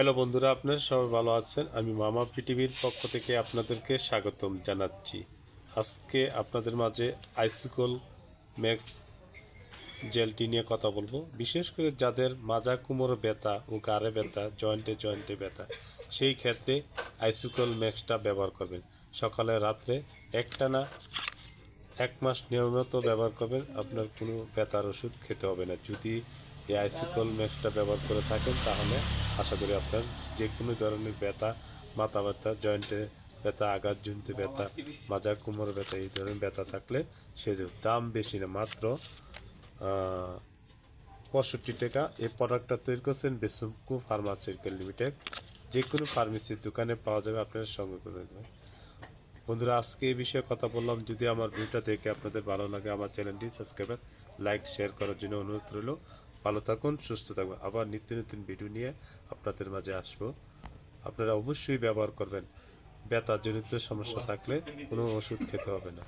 Hello বন্ধুরা, আপনারা সবাই ভালো আছেন। আমি মামা পৃথিবীর পক্ষ থেকে আপনাদেরকে স্বাগতম জানাচ্ছি। আজকে আপনাদের মাঝে আইসিকল ম্যাক্স জেলটি নিয়ে কথা বলবো। বিশেষ করে যাদের মাজা কোমরে ব্যথা ও গাড়ে ব্যথা, জয়েন্টে জয়েন্টে ব্যথা, সেই ক্ষেত্রে আইসিকল ম্যাক্সটা ব্যবহার করবেন। সকালে রাত্রে একটানা 1 মাস নিয়মিত ব্যবহার করবেন, আপনার কোনো ব্যথার ওষুধ খেতে হবে না। যদি এই আইসিকল ম্যাক্সটা ব্যবহার করে থাকেন তাহলে আশা করি আপনার যে কোনো ধরনের ব্যথা, মাথা ব্যথা, জয়েন্টে ব্যথা, আঘাতজনিত ব্যথা, মাজা কোমর ব্যথা, এই ধরনের ব্যথা থাকলে দাম বেশি না, মাত্র 65 টাকা। এই প্রোডাক্টটা তৈরি করছেন বেসুমকু ফার্মাসিউটিক্যাল লিমিটেড। যে কোনো ফার্মেসির দোকানে পাওয়া যাবে, আপনারা সঙ্গে করে দেবেন। বন্ধুরা, আজকে এই বিষয়ে কথা বললাম। যদি আমার ভিডিওটা দেখে আপনাদের ভালো লাগে, আমার চ্যানেলটি সাবস্ক্রাইব, লাইক, শেয়ার করার জন্য অনুরোধ রইল। ভালো থাকুন, সুস্থ থাকবেন। আবার নিত্য নতুন ভিডিও নিয়ে আপনাদের মাঝে আসবো। আপনারা অবশ্যই ব্যবহার করবেন। ব্যথাজনিত সমস্যা থাকলে কোনো ওষুধ খেতে হবে না।